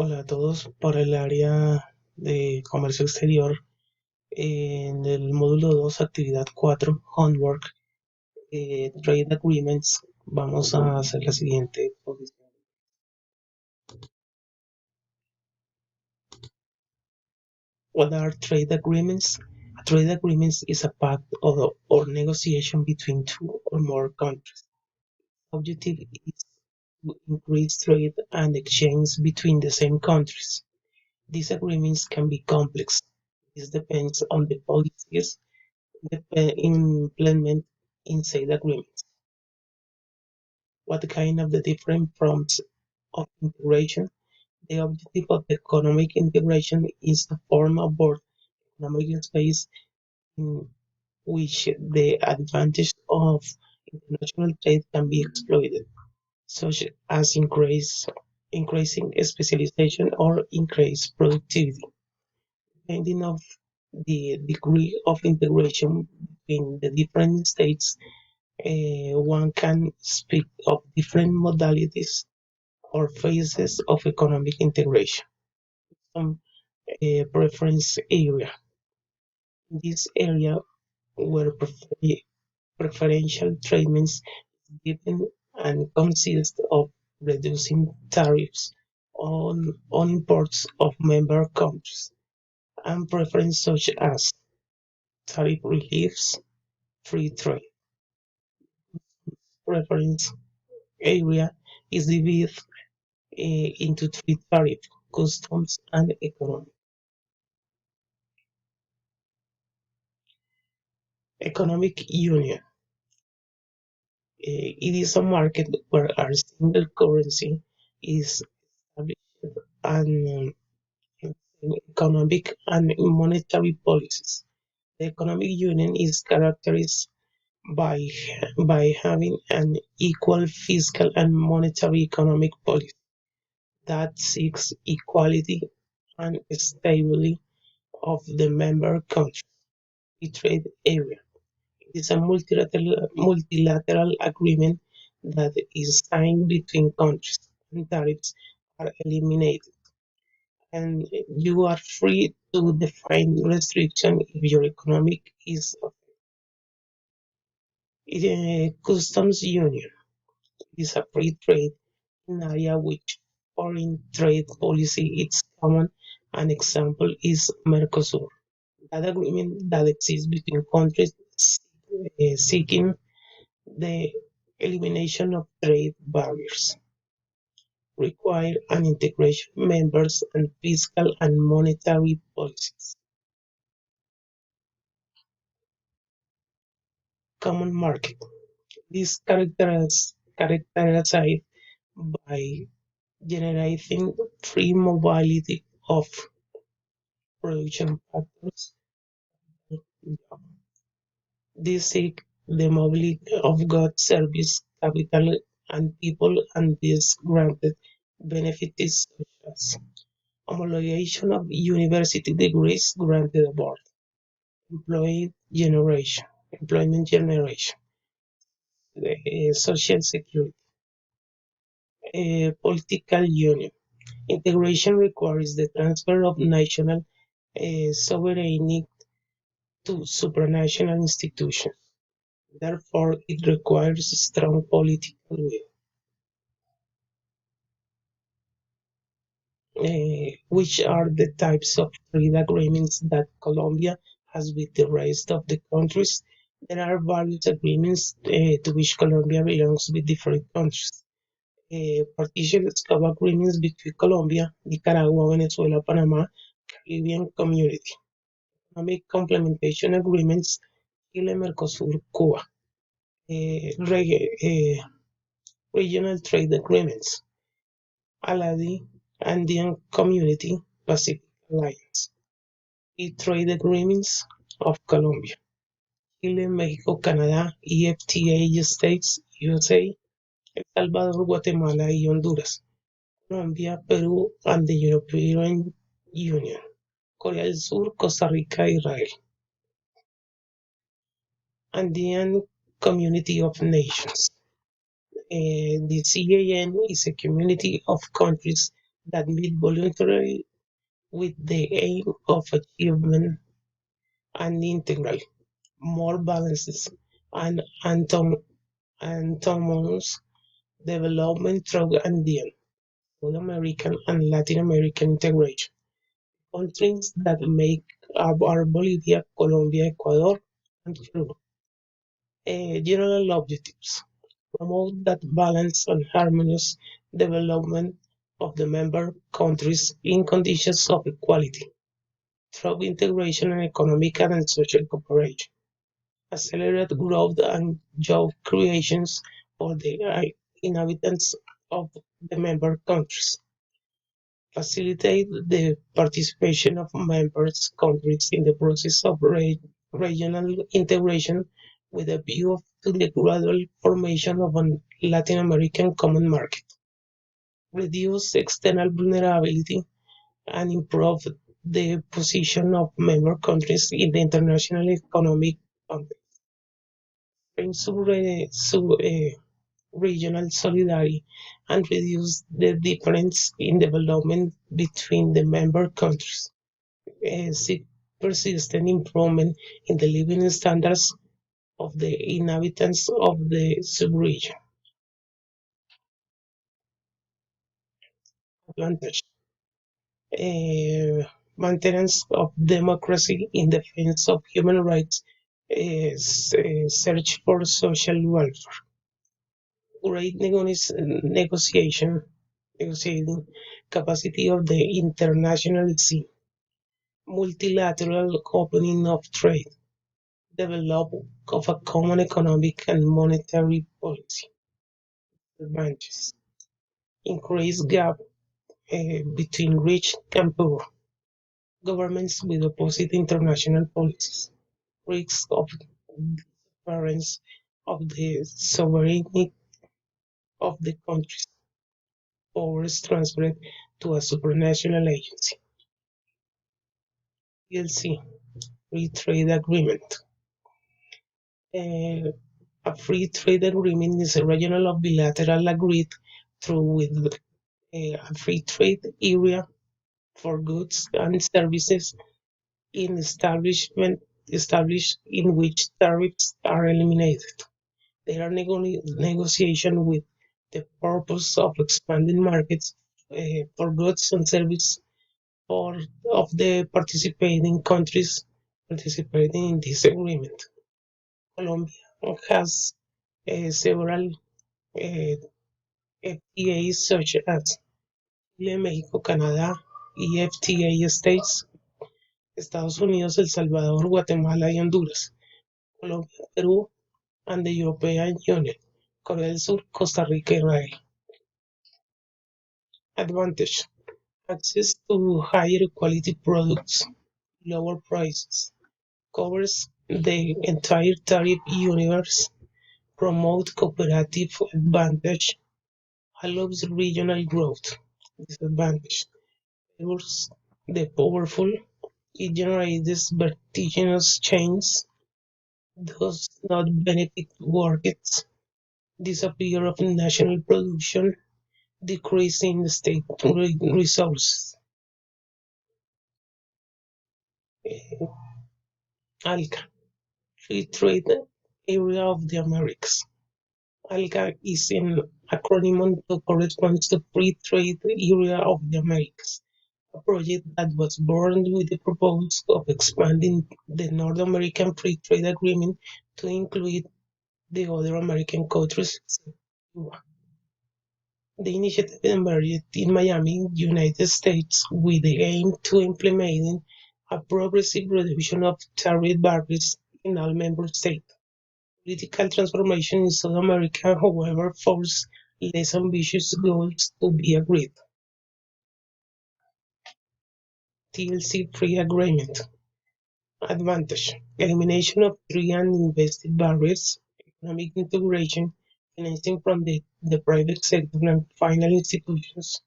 Hola a todos. Para el área de Comercio Exterior, en el módulo 2, actividad 4, Homework, Trade Agreements, vamos a hacer la siguiente posición. What are trade agreements? A trade agreement is a pact or negotiation between two or more countries. Objective is to increase trade and exchange between the same countries. These agreements can be complex. This depends on the policies implement inside agreements. What kind of the different forms of integration? The objective of the economic integration is to form a broad economic space in which the advantage of international trade can be exploited, such as increasing specialization or increased productivity. Depending on the degree of integration between the different states, one can speak of different modalities or phases of economic integration. Some preference area. In this area where preferential treatment is given and consists of reducing tariffs on imports of member countries and preference such as tariff reliefs, free trade. Preference area is divided into three tariffs: customs and economic. Economic union. It is a market where a single currency is established and economic and monetary policies. The economic union is characterized by, by having an equal fiscal and monetary economic policy that seeks equality and stability of the member countries. The trade area. It is a multilateral agreement that is signed between countries and tariffs are eliminated. And you are free to define restriction if your economic is a customs union. It is a free trade in area which foreign trade policy is common. An example is Mercosur. That agreement that exists between countries seeking the elimination of trade barriers, require an integration of members and fiscal and monetary policies. Common market. This characterized by generating free mobility of production factors. This seek the mobility of goods, service, capital, and people, and this granted benefits such as homologation of university degrees granted abroad, employment generation, social security, political union. Integration requires the transfer of national sovereignty to supranational institutions. Therefore, it requires strong political will. Which are the types of trade agreements that Colombia has with the rest of the countries? There are various agreements to which Colombia belongs with different countries. Partition scope agreements between Colombia, Nicaragua, Venezuela, Panama, Caribbean Community. Economic complementation agreements, Chile, Mercosur, Cuba. Regional trade agreements, ALADI, Andean Community, Pacific Alliance. Free trade agreements of Colombia, Chile, Mexico, Canadá, EFTA States, USA, El Salvador, Guatemala y Honduras. Colombia, Perú, and the European Union. Corea del Sur, Costa Rica, Israel. Andean Community of Nations. The CAN is a community of countries that meet voluntarily with the aim of achievement and integral, more balanced and autonomous development through Andean, South American, and Latin American integration. Countries that make up are Bolivia, Colombia, Ecuador, and Peru. General objectives promote that balanced and harmonious development of the member countries in conditions of equality through integration and economic and social cooperation, accelerate growth and job creations for the inhabitants of the member countries, facilitate the participation of member countries in the process of regional integration with a view to the gradual formation of a Latin American common market, reduce external vulnerability, and improve the position of member countries in the international economic context, strengthen regional solidarity, and reduce the difference in development between the member countries, seek persistent improvement in the living standards of the inhabitants of the sub-region. Advantage: uh, maintenance of democracy in defense of human rights, search for social welfare, great negotiating capacity of the international scene, multilateral opening of trade, development of a common economic and monetary policy. Advantages: increased gap between rich and poor, governments with opposite international policies, risks of disappearance of the sovereignty of the countries, powers transferred to a supranational agency. PLC, Free Trade Agreement. Uh, a free trade agreement is a regional or bilateral agreed through with a free trade area for goods and services in established in which tariffs are eliminated. There are negotiations with the purpose of expanding markets for goods and services for of the participating countries participating in this agreement. Colombia has several uh, FTAs such as Chile, México, Canadá, y FTA states, Estados Unidos, El Salvador, Guatemala y Honduras, Colombia, Perú, and the European Union, Corea del Sur, Costa Rica, Israel. Advantage: access to higher quality products, lower prices, covers the entire tariff universe, promote cooperative advantage, allows regional growth. Disadvantage: favors the powerful, it generates vertiginous chains, does not benefit workers, disappear of national production, decrease in state resources. ALCA, Free Trade Area of the Americas. ALCA is an acronym that corresponds to Free Trade Area of the Americas, a project that was born with the purpose of expanding the North American Free Trade Agreement to include the other American countries except Cuba. The initiative emerged in Miami, United States, with the aim to implementing a progressive reduction of tariff barriers in all member states. Political transformation in South America, however, forced less ambitious goals to be agreed. TLC-free agreement. Advantage: elimination of trade and invested barriers, economic integration, financing from the private sector and financial institutions,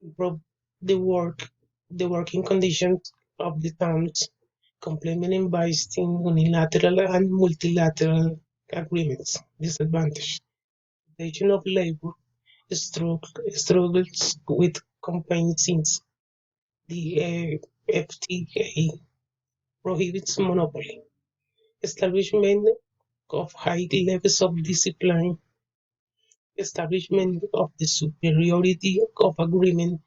improve the work the working conditions of the towns, complementing by unilateral and multilateral agreements. Disadvantage: rotation of labor, struggles with campaign since the FTA prohibits monopoly, establishment of high levels of discipline, establishment of the superiority of agreement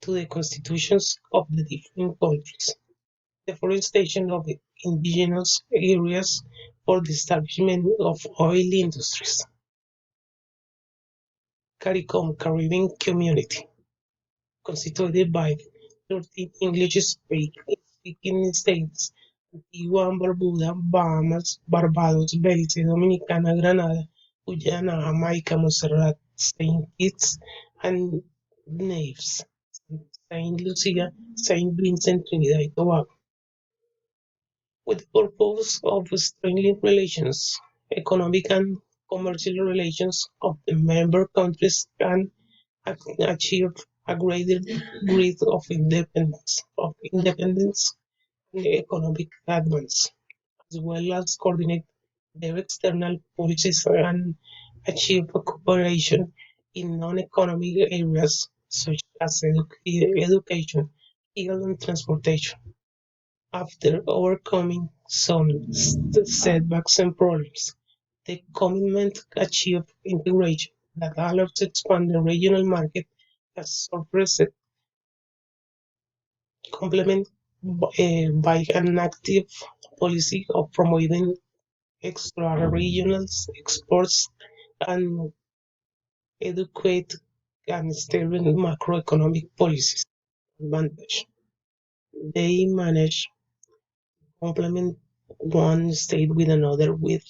to the constitutions of the different countries, deforestation of indigenous areas for the establishment of oil industries, CARICOM Caribbean Community, constituted by 13 English-speaking states: Antigua and Barbuda, Bahamas, Barbados, Belize, Dominicana, Granada, Guyana, Jamaica, Montserrat, Saint Kitts and Nevis, Saint Lucia, Saint Vincent, Trinidad and Tobago, with the purpose of strengthening relations, economic and commercial relations of the member countries can achieve a greater degree of independence and economic advance, as well as coordinate their external policies and achieve cooperation in non-economic areas such as education, health, and transportation. After overcoming some setbacks and problems, the commitment to achieve integration that allows to expand the regional market has surfaced, complemented by an active policy of promoting extra-regional exports and adequate and stable macroeconomic policies. Advantage: they manage to complement one state with another with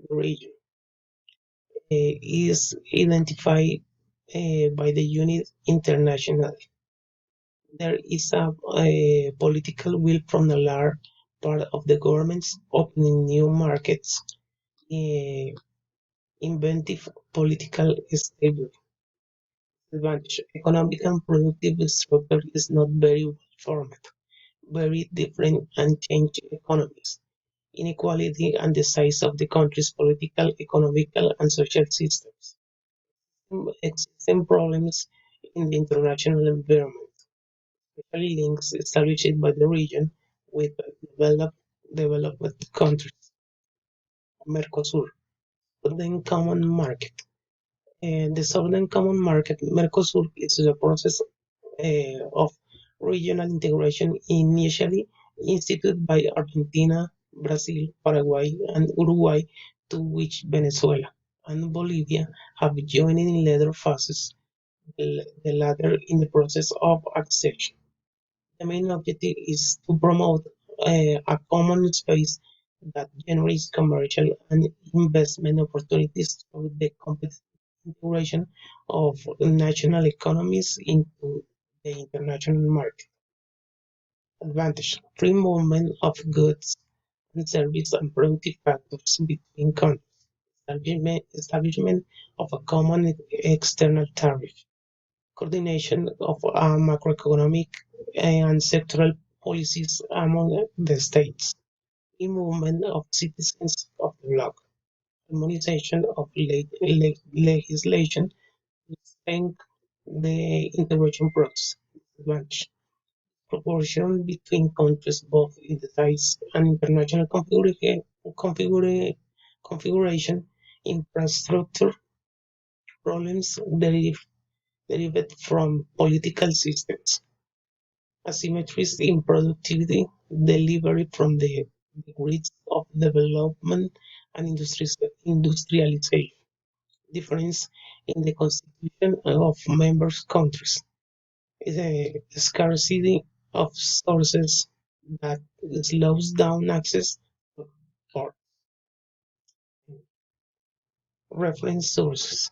the region. Is identified by the unit international. There is a political will from a large part of the governments opening new markets, uh, inventive political stability. Advantage: economic and productive structure is not very well formed, very different and changed economies, inequality and the size of the country's political, economical and social systems. Existing problems in the international environment, especially links established by the region with developed developed countries, Mercosur, Southern Common Market. The Southern Common Market, Mercosur, is the process of regional integration initially instituted by Argentina, Brazil, Paraguay, and Uruguay, to which Venezuela and Bolivia have joined in later phases, the latter in the process of accession. The main objective is to promote a common space that generates commercial and investment opportunities through the competitive integration of national economies into the international market. Advantage: free movement of goods and services and productive factors between countries. Establishment of a common external tariff. Coordination of macroeconomic and sectoral policies among the states, free movement of citizens of the bloc, harmonization of legislation to strengthen the integration process. Advantage: proportion between countries both in the size and international configuration, infrastructure problems derived from political systems, asymmetries in productivity delivery from the degrees of development and industrialization, difference in the constitution of member countries, the scarcity of sources that slows down access for reference sources.